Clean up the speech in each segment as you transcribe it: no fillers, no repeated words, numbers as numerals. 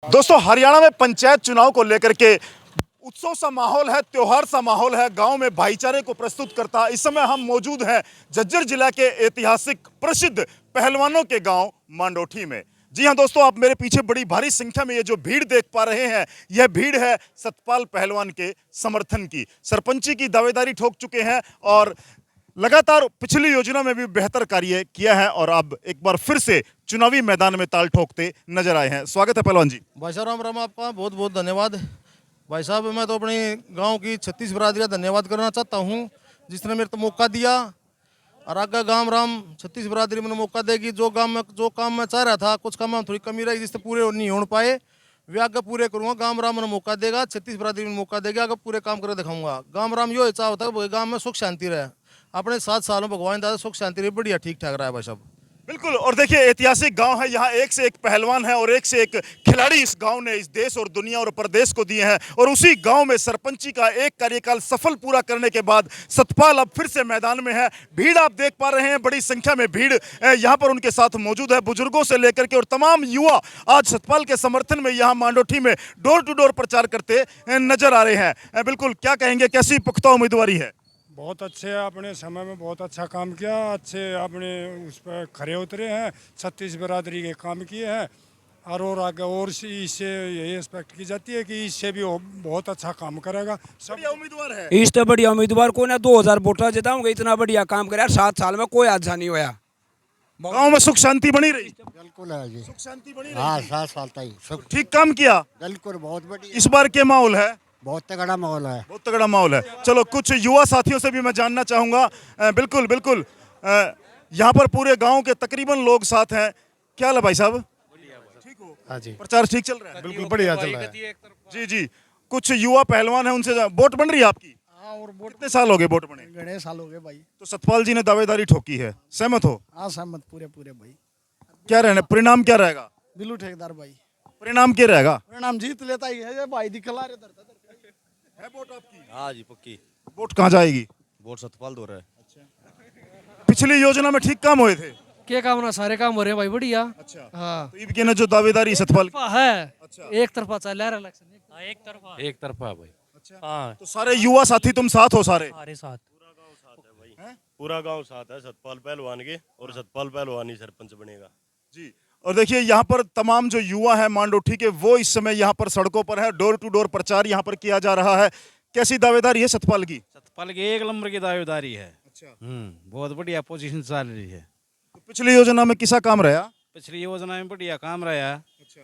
दोस्तों, हरियाणा में पंचायत चुनाव को लेकर के उत्सव सा माहौल है, त्योहार सा माहौल है। गांव में भाईचारे को प्रस्तुत करता इस समय हम मौजूद हैं झज्जर जिला के ऐतिहासिक प्रसिद्ध पहलवानों के गांव मांडोठी में। जी हां दोस्तों, आप मेरे पीछे बड़ी भारी संख्या में ये जो भीड़ देख पा रहे हैं, यह भीड़ है सतपाल पहलवान के समर्थन की। सरपंची की दावेदारी ठोक चुके हैं और लगातार पिछली योजना में भी बेहतर कार्य किया है और अब एक बार फिर से चुनावी मैदान में ताल ठोकते नजर आए हैं। स्वागत है पहलवान जी। भाई साहब राम राम, आपका बहुत बहुत धन्यवाद। भाई साहब, मैं तो अपने गांव की 36 बरादरी का धन्यवाद करना चाहता हूं जिसने मेरे को मौका दिया और आगे गांव राम 36 बरादरी मैंने मौका देगी। जो काम मैं चाह रहा था, कुछ काम में थोड़ी कमी रही जिससे पूरे नहीं हो पाए, वे आगे पूरे करूँगा। गांव राम मैंने मौका देगा, 36 बरादरी में मौका देगा, आगे पूरे काम करके दिखाऊंगा। गांव राम यो चाह होता है गाँव में सुख शांति रहे। अपने 7 सालों भगवान दादा सुख शांति रही, बढ़िया ठीक ठाक रहा है भाई साहब। बिल्कुल। और देखिए, ऐतिहासिक गांव है, यहाँ एक से एक पहलवान है और एक से एक खिलाड़ी इस गांव ने इस देश और दुनिया और प्रदेश को दिए हैं। और उसी गांव में सरपंची का एक कार्यकाल सफल पूरा करने के बाद सतपाल अब फिर से मैदान में है। भीड़ आप देख पा रहे हैं, बड़ी संख्या में भीड़ यहाँ पर उनके साथ मौजूद है, बुजुर्गों से लेकर के। और तमाम युवा आज सतपाल के समर्थन में यहाँ मांडोठी में डोर टू डोर प्रचार करते नजर आ रहे हैं। बिल्कुल, क्या कहेंगे, कैसी पुख्ता उम्मीदवारी है? बहुत अच्छे, अपने समय में बहुत अच्छा काम किया, अच्छे अपने उस पर खरे उतरे हैं, 36 बरादरी के काम किए हैं। और आगे और इससे यही एक्सपेक्ट की जाती है कि इससे भी बहुत अच्छा काम करेगा। सब बढ़िया उम्मीदवार है। इससे बढ़िया उम्मीदवार को ना 2000 वोटा जिताऊंगे। इतना बढ़िया काम करे, 7 साल में कोई हादसा नहीं होया। गांव में सुख शांति बनी रही। बिल्कुल है जी, सुख शांति बनी हाँ रही। 7 साल तक ठीक काम किया। बिल्कुल बहुत बढ़िया, इस बार क्या माहौल है? बहुत तगड़ा माहौल है। बहुत तगड़ा माहौल है। चलो, कुछ युवा साथियों से भी मैं जानना चाहूंगा। बिल्कुल बिल्कुल, यहाँ पर पूरे गांव के तकरीबन लोग साथ हैं। क्या हाल है भाई साहब? ठीक हो? हाँ जी, प्रचार ठीक चल रहा है? बिल्कुल बढ़िया चल रहा है। जी जी। कुछ युवा पहलवान हैं, उनसे वोट बन रही है आपकी? हाँ, और वोट कितने साल हो गए वोट बने? गणेश साल हो गए भाई। तो सतपाल जी ने दावेदारी ठोकी है, सहमत हो? हाँ सहमत, पूरे पूरे भाई। क्या रहने परिणाम क्या रहेगा? बिल्लू ठेकेदार भाई, परिणाम क्या रहेगा? परिणाम जीत लेता ही है भाई, दिखला रहे है वोट आपकी? हाँ जी पक्की। वोट कहाँ जाएगी? वोट सतपाल दो रहा है। पिछली योजना में ठीक काम हुए थे? क्या काम ना, सारे काम हो रहे हैं भाई, बढ़िया। अच्छा। हाँ तो इनकी ने जो दावेदारी सतपाल की। है। अच्छा। एक तरफा चल रहा है इलेक्शन, एक तरफा भाई। हाँ तो सारे युवा साथी तुम साथ हो सारे? हमारे साथ। पूरा गांव साथ है सतपाल पहलवान के, और सतपाल पहलवान ही सरपंच बनेगा जी। और देखिए, यहाँ पर तमाम जो युवा है मांडोठी के, वो इस समय यहाँ पर सड़कों पर है। डोर टू डोर प्रचार यहाँ पर किया जा रहा है। कैसी दावेदारी है सतपाल की? सतपाल की 1 नंबर की दावेदारी है। अच्छा। बहुत बढ़िया पोजीशन चल रही है। तो पिछली योजना में किसा काम रहा? पिछली योजना में बढ़िया काम रहा। अच्छा।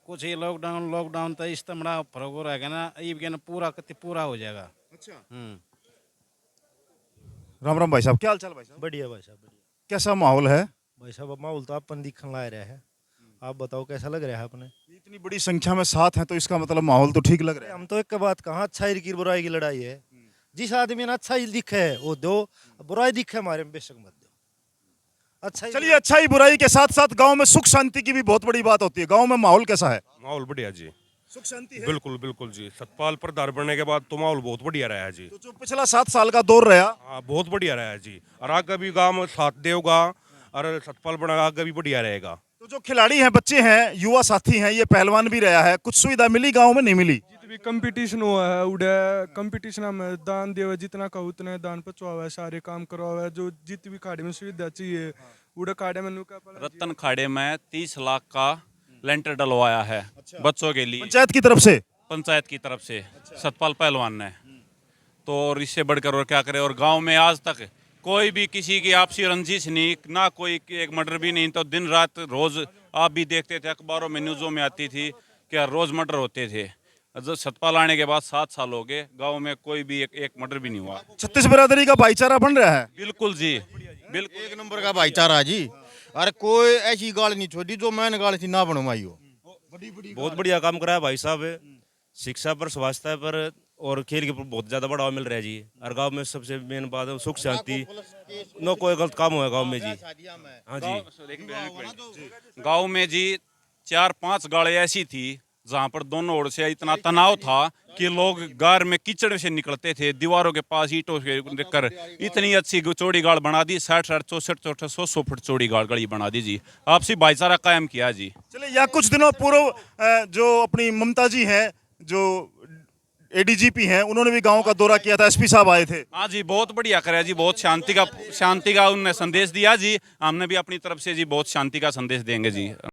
कुछ ही लॉकडाउन तो इस बड़ा फर्क हो रहा ना, ये भी पूरा कति पूरा हो जाएगा। अच्छा। राम राम भाई साहब, क्या हाल चाल भाई साहब? बढ़िया भाई साहब, बढ़िया कैसा माहौल है? भाई साहब। अब माहौल तो अपन दिखने ला रहा है, आप बताओ कैसा लग रहा है अपने? इतनी बड़ी संख्या में साथ हैं तो इसका मतलब माहौल तो ठीक लग रहा है। हम तो एक बात कहाँ, अच्छाई की बुराई की लड़ाई है। जिस आदमी ने अच्छाई दिखे है वो दो, बुराई दिखे हमारे में बेशक मत दो। अच्छा चलिए, अच्छाई बुराई के साथ साथ गांव में सुख शांति की भी बहुत बड़ी बात होती है। गांव में माहौल कैसा है? माहौल बढ़िया जी, सुख शांति है। बिल्कुल बिल्कुल जी। सतपाल प्रधान बनने के बाद तो माहौल बहुत बढ़िया रहा है जी। तो जो पिछला 7 साल का दौर रहा, हाँ बहुत बढ़िया रहा है जी। और आगे भी गांव साथ देगा और सतपाल बना आगे भी बढ़िया रहेगा। तो जो खिलाड़ी हैं, बच्चे हैं, युवा साथी हैं, ये पहलवान भी रहा है, कुछ सुविधा मिली गांव में? नहीं मिली। जित भी कंपटीशन हुआ है उड़े कंपटीशन में दान देवे, जितना का उतना दान पचवावे, सारे काम करवावे। जो जित भी खाड़े में सुविधा चाहिए उड़े खाड़े में रतन खाड़े में 30 लाख का लेंटर डलवाया है। अच्छा। बच्चों के लिए पंचायत की तरफ से? पंचायत की तरफ से। अच्छा। सतपाल पहलवान ने तो, और इससे बढ़कर और क्या करे। और गांव में आज तक कोई भी किसी की आपसी रंजिश नहीं, ना कोई एक मर्डर भी नहीं। तो दिन रात रोज आप भी देखते थे, अखबारों में न्यूज़ों में आती थी कि रोज मर्डर होते थे। जब सतपाल आने के बाद 7 साल हो गए, गांव में कोई भी एक मर्डर भी नहीं हुआ। 36 बिरादरी का भाईचारा बन रहा है। बिल्कुल जी, बिल्कुल 1 नंबर का भाईचारा जी। अरे कोई ऐसी गाली नहीं छोड़ी जो मैंने गाली थी ना बनवाई हो। बहुत बढ़िया काम करा है भाई साहब। शिक्षा पर, स्वास्थ्य पर और खेल के ऊपर बहुत ज्यादा बढ़ावा मिल रहा है जी। और गांव में सबसे मेन बात है सुख शांति, न कोई गलत काम हुआ गांव में जी। हाँ जी। गांव में जी 4-5 गाड़ियां ऐसी थी जहां पर दोनों ओर से इतना तनाव था कि लोग गार में कीचड़ से निकलते थे, दीवारों के पास ईंटों के कर इतनी अच्छी चौड़ी गाड़ बना दी, 60 64 100 फुट चौड़ी गली बना दी जी। आपसी भाईचारा कायम किया जी। चलिए, या कुछ दिनों पूर्व जो अपनी ममता जी हैं, जो एडीजीपी हैं, उन्होंने भी गांव का दौरा किया था, एसपी साहब आए थे। हाँ जी, बहुत बढ़िया कराया जी, बहुत शांति का उन्होंने संदेश दिया जी। हमने भी अपनी तरफ से जी बहुत शांति का संदेश देंगे जी।